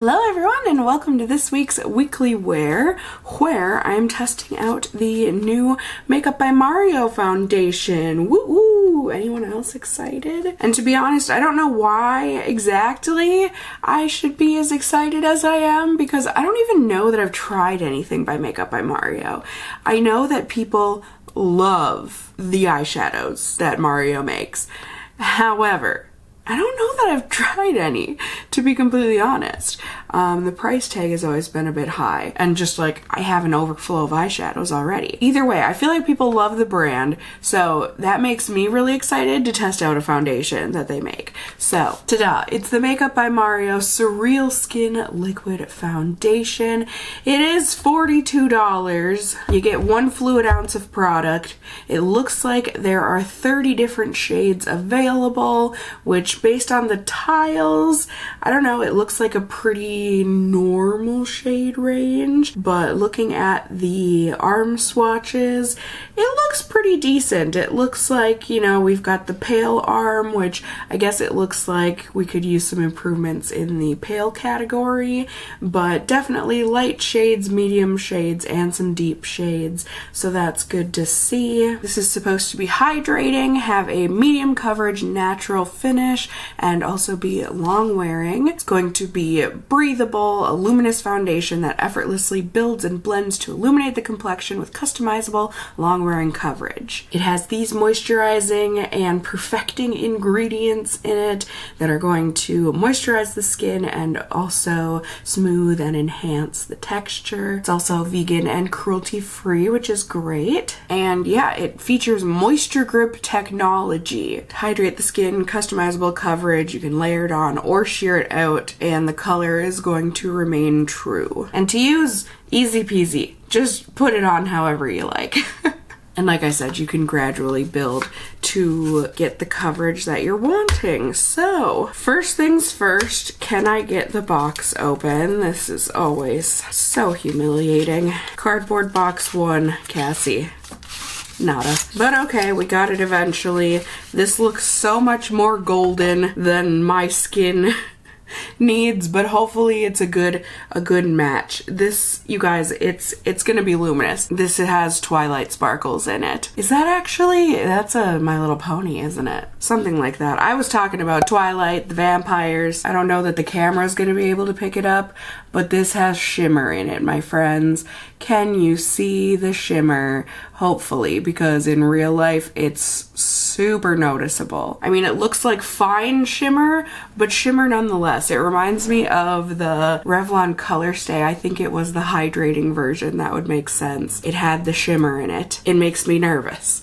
Hello everyone and welcome to this week's weekly wear, where I'm testing out the new Makeup by Mario foundation. Woo! Anyone else excited? And to be honest, I don't know why exactly I should be as excited as I am, because I don't even know that I've tried anything by Makeup by Mario. I know that people love the eyeshadows that Mario makes. However, I don't know that I've tried any, to be completely honest. The price tag has always been a bit high, and just like I have an overflow of eyeshadows already. Either way, I feel like people love the brand, so that makes me really excited to test out a foundation that they make. So, ta-da! It's the Makeup by Mario SurrealSkin Liquid Foundation. It is $42. You get 1 fluid ounce of product. It looks like there are 30 different shades available, which based on the tiles, I don't know, it looks like a pretty normal shade range, but looking at the arm swatches, it looks pretty decent. It looks like, you know, we've got the pale arm, which I guess it looks like we could use some improvements in the pale category, but definitely light shades, medium shades, and some deep shades, so that's good to see. This is supposed to be hydrating, have a medium coverage natural finish, and also be long wearing. It's going to be breathable, a luminous foundation that effortlessly builds and blends to illuminate the complexion with customizable long wearing coverage. It has these moisturizing and perfecting ingredients in it that are going to moisturize the skin and also smooth and enhance the texture. It's also vegan and cruelty free, which is great. And yeah, it features moisture grip technology to hydrate the skin, customizable coverage. You can layer it on or sheer it out, and the color is going to remain true. And to use, easy peasy. Just put it on however you like. And like I said, you can gradually build to get the coverage that you're wanting. So, first things first, can I get the box open? This is always so humiliating. Cardboard box 1, Cassie. Nada. But okay, we got it eventually. This looks so much more golden than my skin needs, but hopefully it's a good match. This, you guys, it's gonna be luminous. This has Twilight sparkles in it. Is that actually, that's a My Little Pony, isn't it? Something like that. I was talking about Twilight, the vampires. I don't know that the camera's gonna be able to pick it up, but this has shimmer in it, my friends. Can you see the shimmer? Hopefully, because in real life it's super noticeable. I mean, it looks like fine shimmer, but shimmer nonetheless. It reminds me of the Revlon Color Stay. I think it was the hydrating version. That would make sense. It had the shimmer in it. It makes me nervous.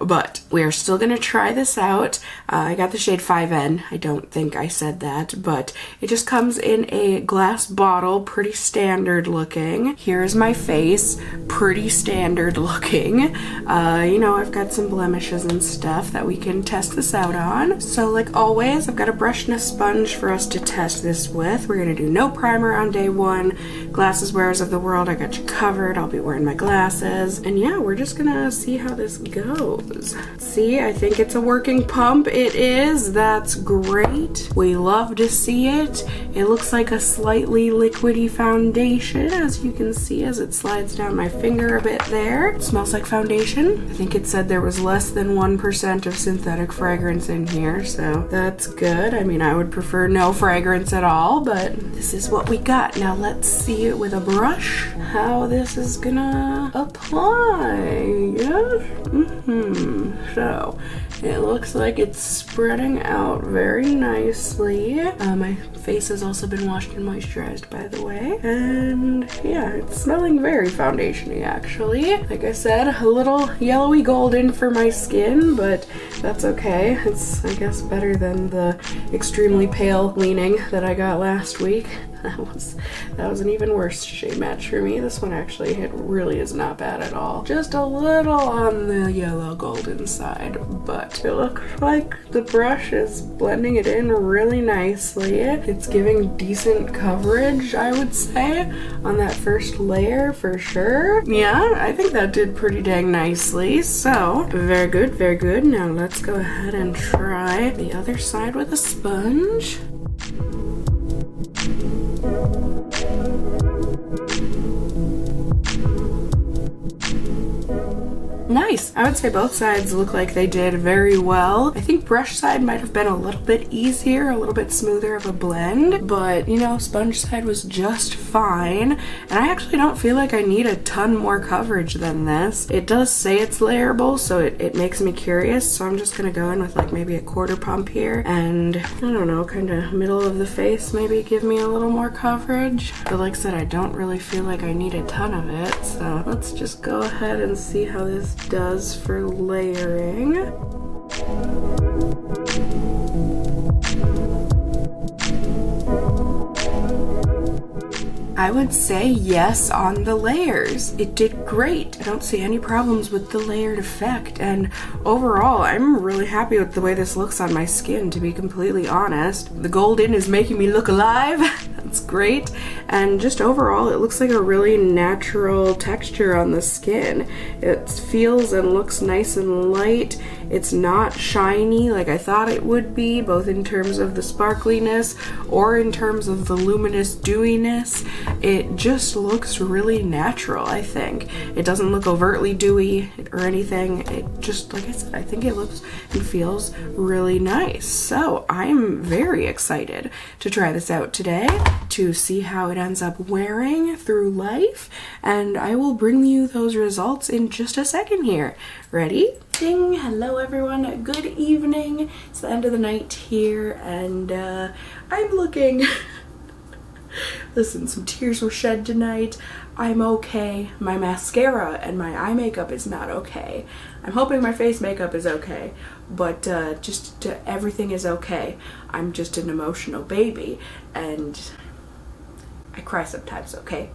But we are still gonna try this out. I got the shade 5N. I don't think I said that, but it just comes in a glass bottle, pretty standard looking. Here's my face, pretty standard looking. You know, I've got some blemishes and stuff that we can test this out on. So like always, I've got a brush and a sponge for us to test this with. We're gonna do no primer on day 1. Glasses wearers of the world, I got you covered. I'll be wearing my glasses. And yeah, we're just gonna see how this goes. See, I think it's a working pump. It is. That's great. We love to see it. It looks like a slightly liquidy foundation, as you can see as it slides down my finger a bit there. It smells like foundation. I think it said there was less than 1% of synthetic fragrance in here, so that's good. I mean, I would prefer no fragrance at all, but this is what we got. Now let's see it with a brush, how this is gonna apply. Yeah? So, it looks like it's spreading out very nicely. My face has also been washed and moisturized, by the way. And yeah, it's smelling very foundation-y, actually. Like I said, a little yellowy golden for my skin, but that's okay. It's, I guess, better than the extremely pale leaning that I got last week. That was an even worse shade match for me. This one actually, it really is not bad at all. Just a little on the yellow golden side, but it looks like the brush is blending it in really nicely. It's giving decent coverage, I would say, on that first layer for sure. Yeah, I think that did pretty dang nicely. So, very good, very good. Now let's go ahead and try the other side with a sponge. Nice. I would say both sides look like they did very well. I think brush side might have been a little bit easier, a little bit smoother of a blend, but you know, sponge side was just fine. And I actually don't feel like I need a ton more coverage than this. It does say it's layerable, so it makes me curious. So I'm just gonna go in with like maybe a quarter pump here and I don't know, kind of middle of the face, maybe give me a little more coverage. But like I said, I don't really feel like I need a ton of it. So let's just go ahead and see how this does for layering. I would say yes on the layers. It did great. I don't see any problems with the layered effect, and overall I'm really happy with the way this looks on my skin, to be completely honest. The golden is making me look alive. That's great. And just overall it looks like a really natural texture on the skin. It feels and looks nice and light. It's not shiny like I thought it would be, both in terms of the sparkliness or in terms of the luminous dewiness. It just looks really natural, I think. It doesn't look overtly dewy or anything. It just, like I said, I think it looks and feels really nice. So I'm very excited to try this out today, to see how it ends up wearing through life, and I will bring you those results in just a second here. Ready? Ding! Hello everyone, good evening. It's the end of the night here, and I'm looking... Listen, some tears were shed tonight. I'm okay. My mascara and my eye makeup is not okay. I'm hoping my face makeup is okay, but everything is okay. I'm just an emotional baby, and I cry sometimes, okay?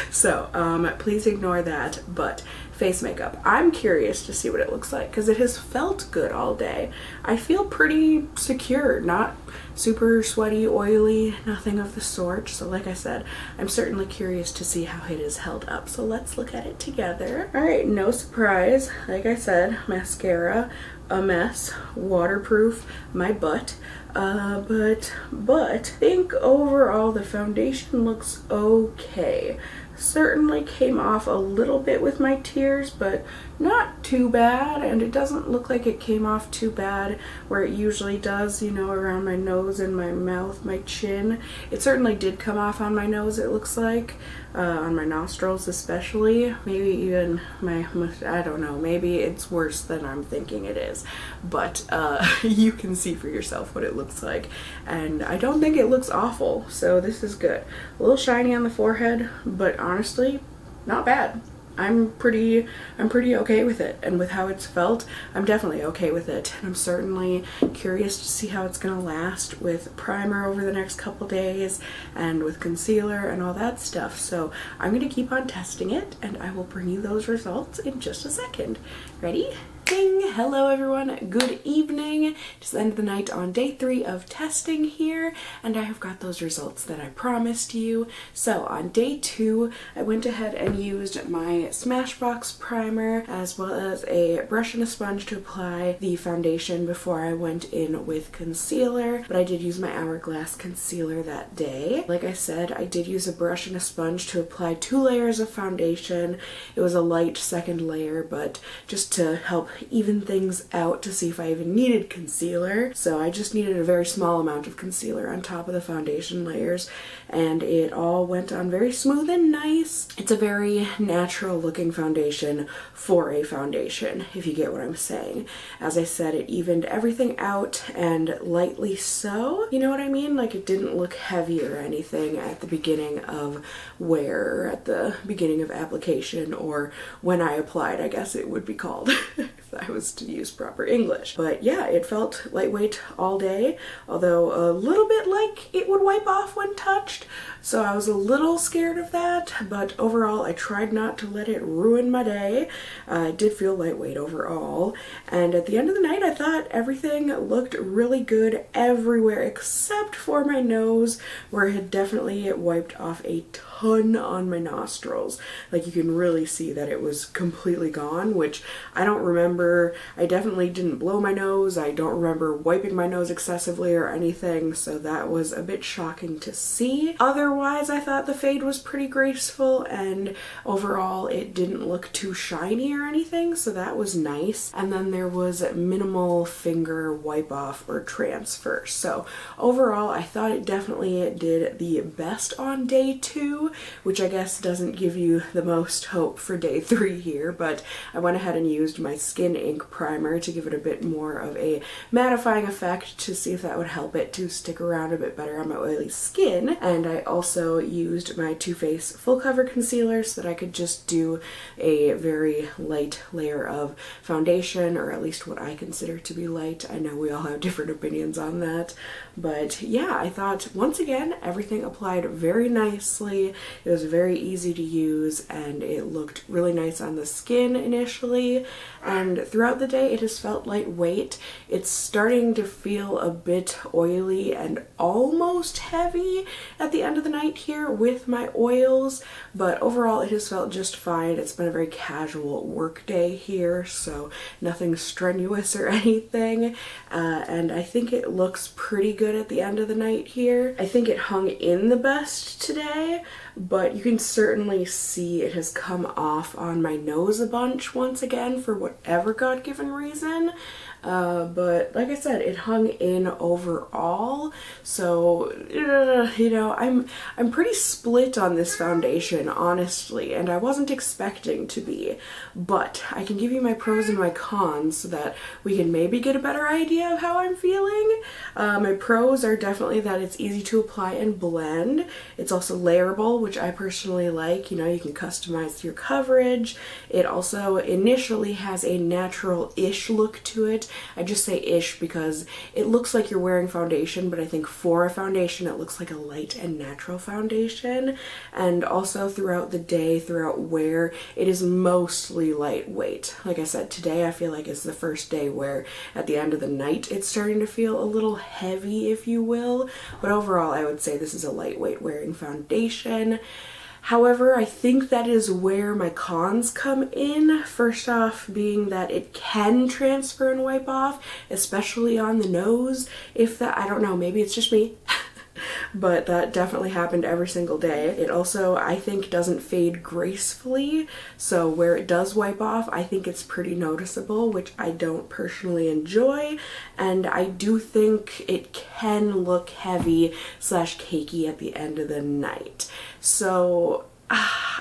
So, please ignore that, but face makeup. I'm curious to see what it looks like because it has felt good all day. I feel pretty secure, not super sweaty, oily, nothing of the sort. So like I said, I'm certainly curious to see how it is held up. So let's look at it together. All right, no surprise. Like I said, mascara, a mess, waterproof, my butt. But I think overall the foundation looks okay. Certainly came off a little bit with my tears, but not too bad, and it doesn't look like it came off too bad where it usually does, you know, around my nose and my mouth, my chin. It certainly did come off on my nose, it looks like, on my nostrils especially, maybe even my, I don't know, maybe it's worse than I'm thinking it is, but you can see for yourself what it looks like, and I don't think it looks awful, so this is good. A little shiny on the forehead, but honestly, not bad. I'm pretty okay with it, and with how it's felt, I'm definitely okay with it. And I'm certainly curious to see how it's gonna last with primer over the next couple days and with concealer and all that stuff. So I'm gonna keep on testing it, and I will bring you those results in just a second. Ready? Ding! Hello everyone, good evening. It's the end of the night on day 3 of testing here, and I have got those results that I promised you. So on day 2, I went ahead and used my Smashbox primer as well as a brush and a sponge to apply the foundation before I went in with concealer, but I did use my Hourglass concealer that day. Like I said, I did use a brush and a sponge to apply 2 layers of foundation. It was a light second layer, but just to help even things out to see if I even needed concealer. So I just needed a very small amount of concealer on top of the foundation layers, and it all went on very smooth and nice. It's a very natural looking foundation for a foundation, if you get what I'm saying. As I said, it evened everything out, and lightly so. You know what I mean? Like, it didn't look heavy or anything at the beginning of wear, or at the beginning of application, or when I applied, I guess it would be called. If I was to use proper English. But yeah, it felt lightweight all day, although a little bit like it would wipe off when touched, so I was a little scared of that, but overall I tried not to let it ruin my day. It did feel lightweight overall, and at the end of the night I thought everything looked really good everywhere except for my nose, where it had definitely wiped off a ton on my nostrils. Like, you can really see that it was completely gone, which I don't remember. I definitely didn't blow my nose. I don't remember wiping my nose excessively or anything, so that was a bit shocking to see. Otherwise, Color-wise, I thought the fade was pretty graceful, and overall it didn't look too shiny or anything, so that was nice. And then there was minimal finger wipe off or transfer. So overall, I thought it definitely did the best on day 2, which I guess doesn't give you the most hope for day 3 here, but I went ahead and used my Skin Ink primer to give it a bit more of a mattifying effect to see if that would help it to stick around a bit better on my oily skin. And I also used my Too Faced full cover concealer so that I could just do a very light layer of foundation, or at least what I consider to be light. I know we all have different opinions on that, but yeah, I thought once again everything applied very nicely. It was very easy to use and it looked really nice on the skin initially, and throughout the day it has felt lightweight. It's starting to feel a bit oily and almost heavy at the end of the night here with my oils, but overall it has felt just fine. It's been a very casual work day here, so nothing strenuous or anything, and I think it looks pretty good at the end of the night here. I think it hung in the best today, but you can certainly see it has come off on my nose a bunch once again for whatever God-given reason. But like I said, it hung in overall, so you know, I'm pretty split on this foundation, honestly, and I wasn't expecting to be, but I can give you my pros and my cons so that we can maybe get a better idea of how I'm feeling. My pros are definitely that it's easy to apply and blend. It's also layerable, which I personally like. You know, you can customize your coverage. It also initially has a natural-ish look to it. I just say ish because it looks like you're wearing foundation, but I think for a foundation it looks like a light and natural foundation. And also throughout the day, throughout wear, it is mostly lightweight. Like I said, today I feel like it's the first day where at the end of the night it's starting to feel a little heavy, if you will, but overall I would say this is a lightweight wearing foundation. However, I think that is where my cons come in. First off being that it can transfer and wipe off, especially on the nose. If that, I don't know, maybe it's just me. But that definitely happened every single day. It also, I think, doesn't fade gracefully, so where it does wipe off, I think it's pretty noticeable, which I don't personally enjoy, and I do think it can look heavy / cakey at the end of the night. So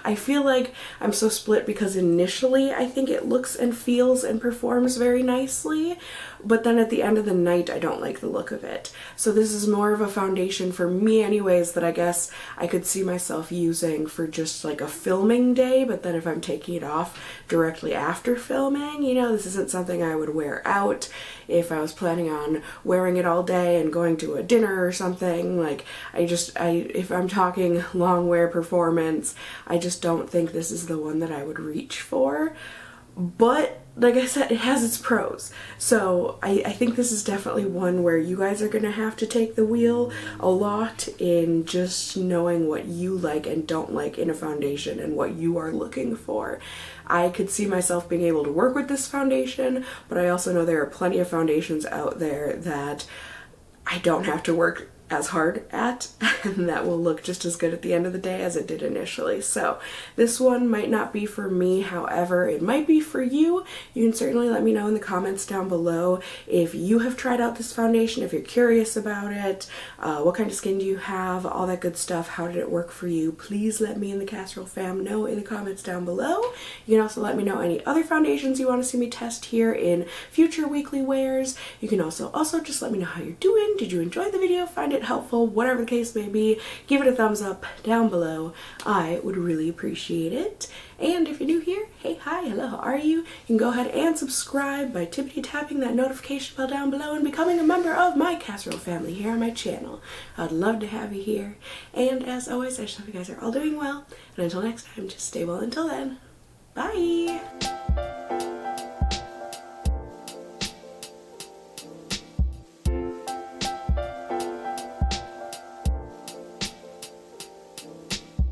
I feel like I'm so split because initially I think it looks and feels and performs very nicely, but then at the end of the night I don't like the look of it. So this is more of a foundation for me anyways that I guess I could see myself using for just like a filming day, but then if I'm taking it off directly after filming, you know, this isn't something I would wear out. If I was planning on wearing it all day and going to a dinner or something, like if I'm talking long wear performance, I just don't think this is the one that I would reach for. But like I said, it has its pros. So I think this is definitely one where you guys are gonna have to take the wheel a lot in just knowing what you like and don't like in a foundation and what you are looking for. I could see myself being able to work with this foundation, but I also know there are plenty of foundations out there that I don't have to work as hard at, and that will look just as good at the end of the day as it did initially. So this one might not be for me, however it might be for you. You can certainly let me know in the comments down below if you have tried out this foundation, if you're curious about it, what kind of skin do you have, all that good stuff. How did it work for you? Please let me and the Casserole fam know in the comments down below. You can also let me know any other foundations you want to see me test here in future weekly wears. You can also just let me know how you're doing. Did you enjoy the video? Find it helpful? Whatever the case may be, give it a thumbs up down below. I would really appreciate it. And if you're new here, hey, hi, hello, how are you? You can go ahead and subscribe by tippity-tapping that notification bell down below and becoming a member of my Casserole family here on my channel. I'd love to have you here. And as always, I just hope you guys are all doing well. And until next time, just stay well until then. Bye!